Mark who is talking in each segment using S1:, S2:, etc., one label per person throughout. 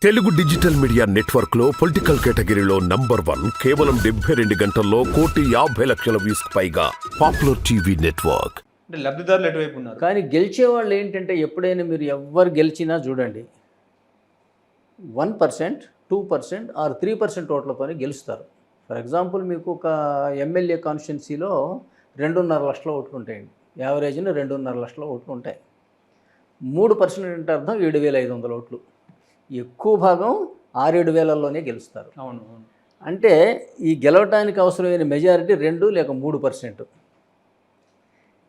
S1: Telugu digital media network లో political కేటగిరీలో number 1 కేవలం 72 గంటల్లో 1,50,00,000 వ్యూస్ పైగా పాపులర్ టీవీ నెట్వర్క్.
S2: అంటే లబ్ధిదారులు ఎటువైపు ఉన్నారు?
S3: కానీ గెలిచేవాళ్ళు ఏంటంటే ఎప్పుడైనా మీరు ఎవ్వరు గెలిచినా చూడండి 1%, 2% ఆర్ 3% ఓట్లతోనే గెలుస్తారు. ఫర్ ఎగ్జాంపుల్ మీకు ఒక ఎమ్మెల్యే కాన్స్టిట్యున్సీలో 2.5 లక్షల ఓట్లు ఉంటాయండి. యావరేజ్న 2.5 లక్షల ఓట్లు ఉంటాయి. 3% అంటే అర్థం 7,500 ఓట్లు. ఎక్కువ భాగం 6-7 వేలలోనే గెలుస్తారు.
S2: అవును.
S3: అంటే ఈ గెలవటానికి అవసరమైన మెజారిటీ 2 లేక 3%.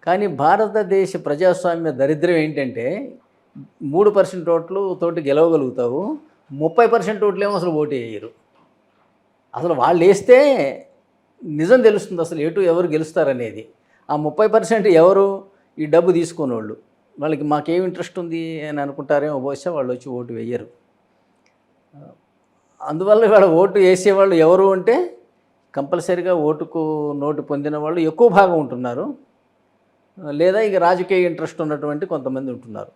S3: కానీ భారతదేశ ప్రజాస్వామ్య దరిద్రం ఏంటంటే 3% ఓట్లు తోటి గెలవగలుగుతావు, 30% ఓట్లేమో అసలు ఓటు వేయరు. అసలు వాళ్ళు వేస్తే నిజం తెలుస్తుంది అసలు ఎవరు గెలుస్తారనేది. ఆ 30% ఎవరు? ఈ డబ్బు తీసుకునే వాళ్ళు. వాళ్ళకి మాకేం ఇంట్రెస్ట్ ఉంది అని అనుకుంటారేమో, బహుశా వాళ్ళు వచ్చి ఓటు వేయరు. అందువల్ల వాళ్ళ ఓటు వేసేవాళ్ళు ఎవరు అంటే కంపల్సరీగా ఓటుకు నోటు పొందిన వాళ్ళు ఎక్కువ భాగం ఉంటున్నారు, లేదా ఇక రాజకీయ ఇంట్రెస్ట్ ఉన్నటువంటి కొంతమంది ఉంటున్నారు.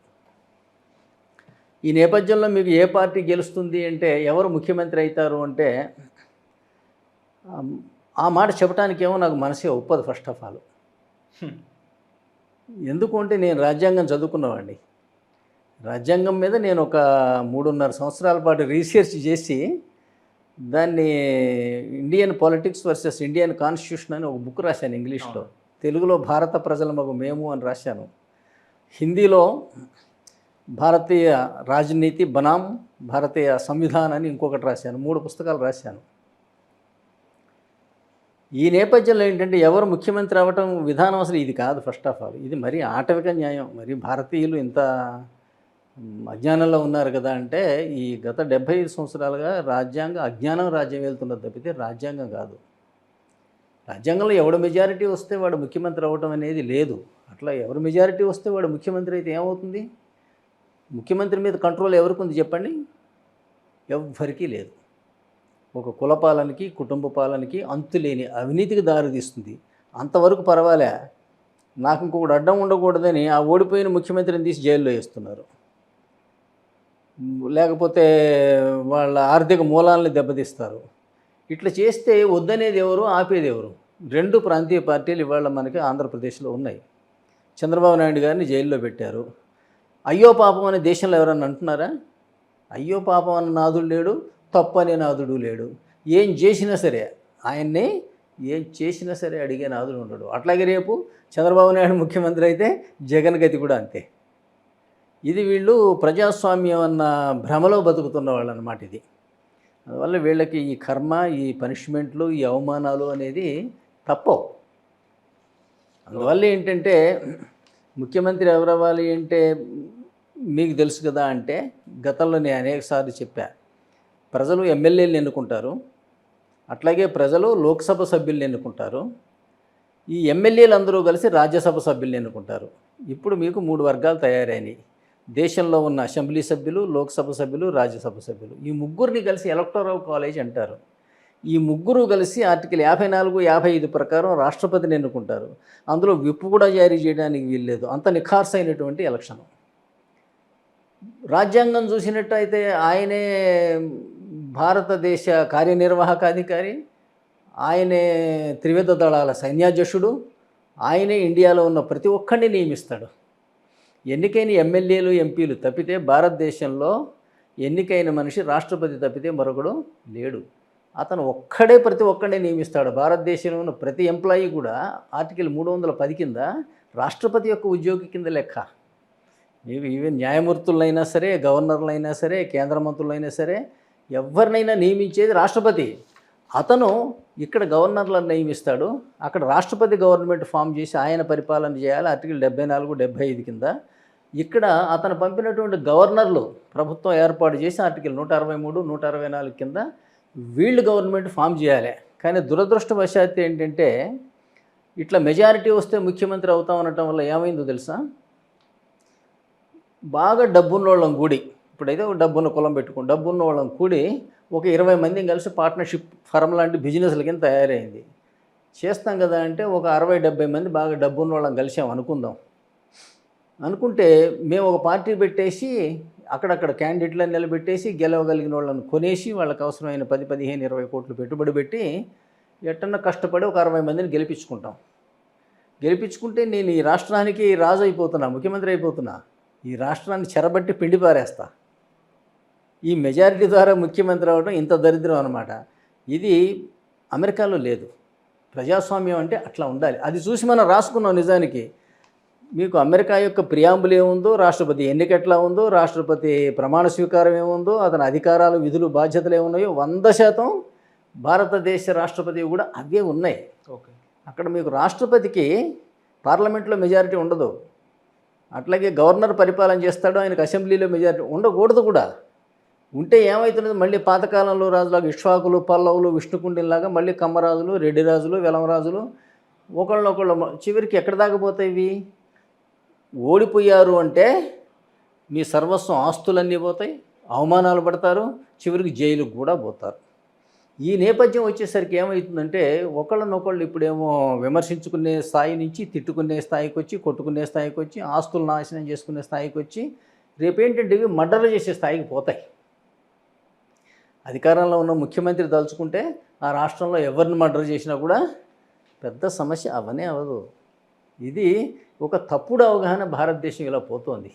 S3: ఈ నేపథ్యంలో మీకు ఏ పార్టీ గెలుస్తుంది అంటే, ఎవరు ముఖ్యమంత్రి అవుతారు అంటే, ఆ మాట చెప్పడానికి ఏమో నాకు మనసే ఒప్పదు. ఫస్ట్ ఆఫ్ ఆల్ ఎందుకు అంటే నేను రాజ్యాంగం చదువుకున్నవాడిని. రాజ్యాంగం మీద నేను ఒక 3.5 సంవత్సరాల పాటు రీసెర్చ్ చేసి దాన్ని Indian politics versus Indian constitution అని ఒక బుక్ రాశాను ఇంగ్లీష్లో. తెలుగులో భారత ప్రజల మగు మేము అని రాశాను. హిందీలో భారతీయ రాజనీతి బనాం భారతీయ సంవిధాన్ అని ఇంకొకటి రాశాను. 3 పుస్తకాలు రాశాను. ఈ నేపథ్యంలో ఏంటంటే ఎవరు ముఖ్యమంత్రి అవ్వటం విధానం అసలు ఇది కాదు. ఫస్ట్ ఆఫ్ ఆల్ ఇది మరీ ఆటవిక న్యాయం. మరి భారతీయులు ఇంత అజ్ఞానంలో ఉన్నారు కదా అంటే, ఈ గత 75 సంవత్సరాలుగా అజ్ఞానం రాజ్యం వెళ్తున్నది తప్పితే రాజ్యాంగం కాదు. రాజ్యాంగంలో ఎవడు మెజారిటీ వస్తే వాడు ముఖ్యమంత్రి అవ్వటం అనేది లేదు. అట్లా ఎవరు మెజారిటీ వస్తే వాడు ముఖ్యమంత్రి అయితే ఏమవుతుంది? ముఖ్యమంత్రి మీద కంట్రోల్ ఎవరికి ఉంది చెప్పండి? ఎవ్వరికీ లేదు. ఒక కుల పాలనకి, కుటుంబ పాలనకి అంతులేని అవినీతికి దారితీస్తుంది. అంతవరకు పర్వాలే, నాకు ఇంకొకటి అడ్డం ఉండకూడదని ఆ ఓడిపోయిన ముఖ్యమంత్రిని తీసి జైల్లో వేస్తున్నారు. లేకపోతే వాళ్ళ ఆర్థిక మూలాలను దెబ్బతీస్తారు. ఇట్లా చేస్తే వద్దనేది ఎవరు, ఆపేది ఎవరు? 2 ప్రాంతీయ పార్టీలు ఇవాళ మనకి ఆంధ్రప్రదేశ్లో ఉన్నాయి. చంద్రబాబు నాయుడు గారిని జైల్లో పెట్టారు. అయ్యో పాపం అనే దేశంలో ఎవరన్నా అంటున్నారా? అయ్యో పాపం అన్న నాదుడు లేడు, తప్పు అనే నాదుడు లేడు. ఏం చేసినా సరే ఆయన్ని అడిగే నాదుడు ఉండడు. అట్లాగే రేపు చంద్రబాబు నాయుడు ముఖ్యమంత్రి అయితే జగన్ గతి కూడా అంతే. ఇది వీళ్ళు ప్రజాస్వామ్యం అన్న భ్రమలో బతుకుతున్న వాళ్ళు అన్నమాట ఇది. అందువల్ల వీళ్ళకి ఈ కర్మ, ఈ పనిష్మెంట్లు, ఈ అవమానాలు అనేది తప్పవు. అందువల్ల ఏంటంటే ముఖ్యమంత్రి ఎవరు అవ్వాలి అంటే మీకు తెలుసు కదా అంటే, గతంలో నేను అనేకసార్లు చెప్పా, ప్రజలు ఎమ్మెల్యేలను ఎన్నుకుంటారు, అట్లాగే ప్రజలు లోక్సభ సభ్యులను ఎన్నుకుంటారు, ఈ ఎమ్మెల్యేలు అందరూ కలిసి రాజ్యసభ సభ్యులను ఎన్నుకుంటారు. ఇప్పుడు మీకు 3 వర్గాలు తయారైనాయి. దేశంలో ఉన్న అసెంబ్లీ సభ్యులు, లోక్సభ సభ్యులు, రాజ్యసభ సభ్యులు. ఈ ముగ్గురిని కలిసి ఎలక్టోరల్ కాలేజ్ అంటారు. ఈ ముగ్గురు కలిసి ఆర్టికల్ 54, 55 ప్రకారం రాష్ట్రపతిని ఎన్నుకుంటారు. అందులో విప్పు కూడా జారీ చేయడానికి వీల్లేదు. అంత నిఖార్సు అయినటువంటి ఎలక్షన్. రాజ్యాంగం చూసినట్టయితే ఆయనే భారతదేశ కార్యనిర్వాహక అధికారి, ఆయనే త్రివిధ దళాల సైన్యాధ్యక్షుడు, ఆయనే ఇండియాలో ఉన్న ప్రతి ఒక్కరిని నియమిస్తాడు. ఎన్నికైన ఎమ్మెల్యేలు, ఎంపీలు తప్పితే భారతదేశంలో ఎన్నికైన మనిషి రాష్ట్రపతి తప్పితే మరొకడు లేడు. అతను ఒక్కడే ప్రతి ఒక్కడిని నియమిస్తాడు. భారతదేశంలో ఉన్న ప్రతి ఎంప్లాయీ కూడా ఆర్టికల్ 310 కింద రాష్ట్రపతి యొక్క ఉద్యోగి కింద లెక్క. ఈవెన్ న్యాయమూర్తులైనా సరే, గవర్నర్లైనా సరే, కేంద్ర మంత్రులైనా సరే, ఎవరినైనా నియమించేది రాష్ట్రపతి. అతను ఇక్కడ గవర్నర్లను నియమిస్తాడు, అక్కడ రాష్ట్రపతి గవర్నమెంట్ ఫామ్ చేసి ఆయన పరిపాలన చేయాలి ఆర్టికల్ 74, 75 కింద. ఇక్కడ అతను పంపినటువంటి గవర్నర్లు ప్రభుత్వం ఏర్పాటు చేసి ఆర్టికల్ 163, 164 కింద వీళ్ళు గవర్నమెంట్ ఫామ్ చేయాలి. కానీ దురదృష్టవశాత్తు ఏంటంటే ఇట్లా మెజారిటీ వస్తే ముఖ్యమంత్రి అవుతాం అనటం వల్ల ఏమైందో తెలుసా? బాగా డబ్బున్న వాళ్ళం కూడి, ఇప్పుడైతే ఒక డబ్బున్న కులం పెట్టుకుని డబ్బున్న వాళ్ళం కూడి ఒక 20 మందిని కలిసి పార్ట్నర్షిప్ ఫర్మ్ లాంటి బిజినెస్ల కింద తయారైంది. చేస్తాం కదా అంటే ఒక 60-70 మంది బాగా డబ్బున్న వాళ్ళం కలిసాం అనుకుందాం. అనుకుంటే మేము ఒక పార్టీ పెట్టేసి అక్కడక్కడ క్యాండిడేట్లను నిలబెట్టేసి గెలవగలిగిన వాళ్ళని కొనేసి వాళ్ళకి అవసరమైన 10, 15, 20 కోట్లు పెట్టుబడి పెట్టి ఎట్టన్నా కష్టపడి ఒక 60 మందిని గెలిపించుకుంటాం. గెలిపించుకుంటే నేను ఈ రాష్ట్రానికి రాజు అయిపోతున్నా, ముఖ్యమంత్రి అయిపోతున్నా, ఈ రాష్ట్రాన్ని చెరబట్టి పిండి పారేస్తా. ఈ మెజారిటీ ద్వారా ముఖ్యమంత్రి అవ్వడం ఇంత దరిద్రం అనమాట. ఇది అమెరికాలో లేదు. ప్రజాస్వామ్యం అంటే అట్లా ఉండాలి. అది చూసి మనం రాసుకున్నాం. నిజానికి మీకు అమెరికా యొక్క ప్రియాంబుల్ ఏముందో, రాష్ట్రపతి ఎన్నిక ఎట్లా ఉందో, రాష్ట్రపతి ప్రమాణ స్వీకారం ఏముందో, అతని అధికారాలు, విధులు, బాధ్యతలు ఏమున్నాయో 100% భారతదేశ రాష్ట్రపతి కూడా అవే ఉన్నాయి.
S2: ఓకే.
S3: అక్కడ మీకు రాష్ట్రపతికి పార్లమెంట్లో మెజారిటీ ఉండదు. అట్లాగే గవర్నర్ పరిపాలన చేస్తాడు, ఆయనకు అసెంబ్లీలో మెజారిటీ ఉండకూడదు కూడా. ఉంటే ఏమవుతున్నది, మళ్ళీ పాతకాలంలో రాజులాగా ఇక్ష్వాకులు, పల్లవులు, విష్ణుకుండిలాగా మళ్ళీ కమ్మరాజులు, రెడ్డి రాజులు, వెలంరాజులు ఒకళ్ళనొకళ్ళు చివరికి ఎక్కడ దాకపోతాయి ఇవి? ఓడిపోయారు అంటే మీ సర్వస్వం, ఆస్తులన్నీ పోతాయి, అవమానాలు పడతారు, చివరికి జైలుకు కూడా పోతారు. ఈ నేపథ్యం వచ్చేసరికి ఏమవుతుందంటే ఒకళ్ళనొకళ్ళు ఇప్పుడేమో విమర్శించుకునే స్థాయి నుంచి తిట్టుకునే స్థాయికి వచ్చి, కొట్టుకునే స్థాయికి వచ్చి, ఆస్తులు నాశనం చేసుకునే స్థాయికి వచ్చి, రేపేంటంటే ఇవి మర్డర్లు చేసే స్థాయికి పోతాయి. అధికారంలో ఉన్న ముఖ్యమంత్రి తలుచుకుంటే ఆ రాష్ట్రంలో ఎవరిని మర్డర్ చేసినా కూడా పెద్ద సమస్య అవనే అవ్వదు. ఇది ఒక తప్పుడు అవగాహన భారతదేశం ఇలా పోతోంది.